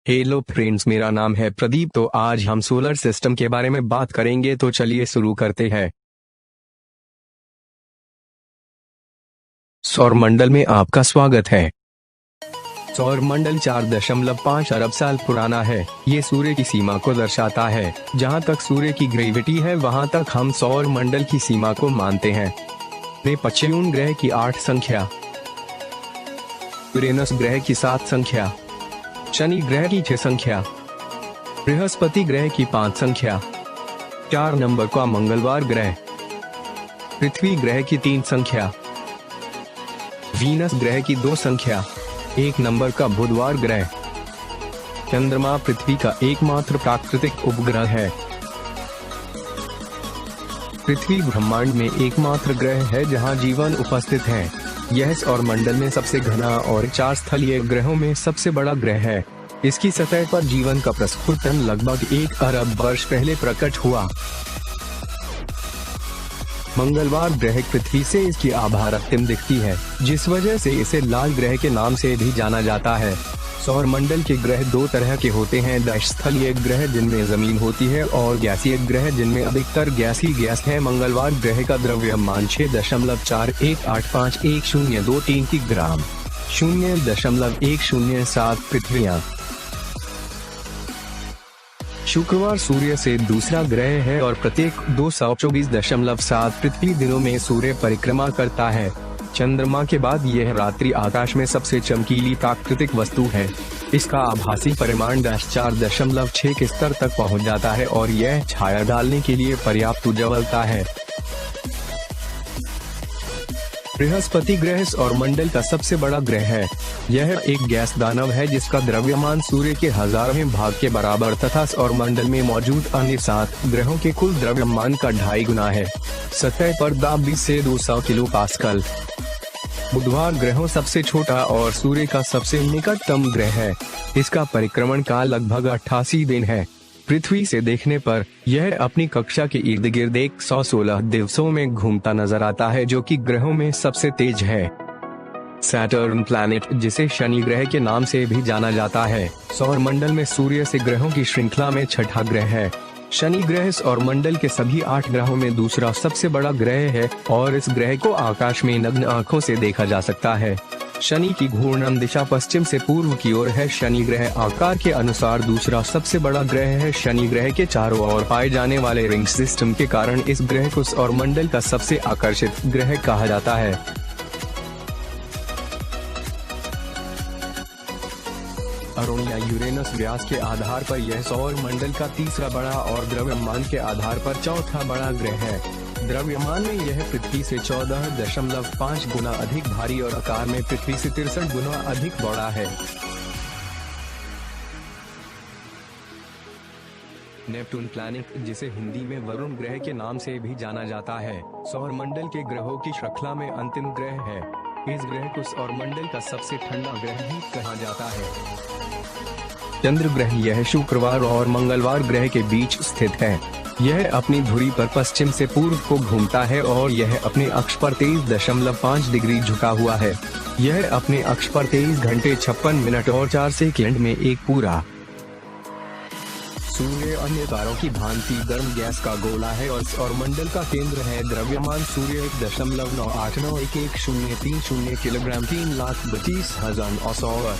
Hello friends, मेरा नाम है प्रदीप। तो आज हम सोलर सिस्टम के बारे में बात करेंगे, तो चलिए शुरू करते हैं। सौरमंडल में आपका स्वागत है। सौरमंडल 4.5 अरब साल पुराना है। ये सूर्य की सीमा को दर्शाता है। जहाँ तक सूर्य की ग्रेविटी है वहाँ तक हम सौरमंडल की सीमा को मानते हैं। नेपच्यून ग्रह की 8 संख्या, यूरेनस ग्रह की 7 संख्या, शनि ग्रह की 6 संख्या, बृहस्पति ग्रह की 5 संख्या, 4 नंबर का मंगलवार ग्रह, पृथ्वी ग्रह की 3 संख्या, वीनस ग्रह की 2 संख्या, 1 नंबर का बुधवार ग्रह। चंद्रमा पृथ्वी का एकमात्र प्राकृतिक उपग्रह है। पृथ्वी ब्रह्मांड में एकमात्र ग्रह है जहां जीवन उपस्थित है। यह सौरमंडल में सबसे घना और 4 स्थलीय ग्रहों में सबसे बड़ा ग्रह है। इसकी सतह पर जीवन का प्रस्फुटन लगभग 1 अरब वर्ष पहले प्रकट हुआ। मंगलवार ग्रह पृथ्वी से इसकी आभा रक्तिम दिखती है, जिस वजह से इसे लाल ग्रह के नाम से भी जाना जाता है। सौरमंडल के ग्रह 2 तरह के होते हैं: स्थलीय ग्रह जिनमें जमीन होती है और गैसीय ग्रह जिनमें अधिकतर गैस ही गैस है। मंगलवार ग्रह का द्रव्यमान 6.4185102 ग्राम, 0.107 पृथ्वियां। शुक्रवार सूर्य से दूसरा ग्रह है और प्रत्येक 224.7 पृथ्वी दिनों में सूर्य परिक्रमा करता है। चंद्रमा के बाद यह रात्रि आकाश में सबसे चमकीली प्राकृतिक वस्तु है। इसका आभासी परिमाण 4.6 के स्तर तक पहुंच जाता है और यह छाया डालने के लिए पर्याप्त उज्ज्वलता है। बृहस्पति ग्रह सौरमंडल का सबसे बड़ा ग्रह है। यह एक गैस दानव है जिसका द्रव्यमान सूर्य के 1000वें भाग के बराबर तथा सौरमंडल में मौजूद अन्य 7 ग्रहों के कुल द्रव्यमान का 2.5 गुना है। सतह पर दाब 20 से 200 किलो पास्कल। बुधवार ग्रह सबसे छोटा और सूर्य का सबसे निकटतम ग्रह है। इसका परिक्रमण काल लगभग 88 दिन है। पृथ्वी से देखने पर यह अपनी कक्षा के इर्द गिर्द 116 दिवसों में घूमता नजर आता है, जो कि ग्रहों में सबसे तेज है। सैटर्न प्लैनेट, जिसे शनि ग्रह के नाम से भी जाना जाता है, सौरमंडल में सूर्य से ग्रहों की श्रृंखला में छठा ग्रह है। शनि ग्रह सौरमंडल के सभी 8 ग्रहों में दूसरा सबसे बड़ा ग्रह है और इस ग्रह को आकाश में नग्न आंखों से देखा जा सकता है। शनि की घूर्णन दिशा पश्चिम से पूर्व की ओर है। शनि ग्रह आकार के अनुसार दूसरा सबसे बड़ा ग्रह है। शनि ग्रह के चारों ओर पाए जाने वाले रिंग सिस्टम के कारण इस ग्रह को सौरमंडल का सबसे आकर्षित ग्रह कहा जाता है। अरुण या यूरेनस व्यास के आधार पर यह सौरमंडल का तीसरा बड़ा और द्रव्यमान के आधार पर चौथा बड़ा ग्रह है। द्रव्यमान में यह पृथ्वी से 14.5 गुना अधिक भारी और आकार में पृथ्वी से 63 गुना अधिक बड़ा है। नेपटून प्लैनेट, जिसे हिंदी में वरुण ग्रह के नाम से भी जाना जाता है, सौरमंडल के ग्रहों की श्रृंखला में अंतिम ग्रह है। इस ग्रह को सौरमंडल का सबसे ठंडा ग्रह भी कहा जाता है। चंद्र ग्रह, यह शुक्रवार और मंगलवार ग्रह के बीच स्थित है। यह अपनी धुरी पर पश्चिम से पूर्व को घूमता है और यह अपने अक्ष पर 23.5 डिग्री झुका हुआ है। यह अपने अक्ष पर 23 घंटे 56 मिनट और 4 सेकंड में एक पूरा सूर्य अन्य तारों की भांति गर्म गैस का गोला है और सौरमंडल का केंद्र है। द्रव्यमान सूर्य 1.9891103 किलोग्राम, 3,32,900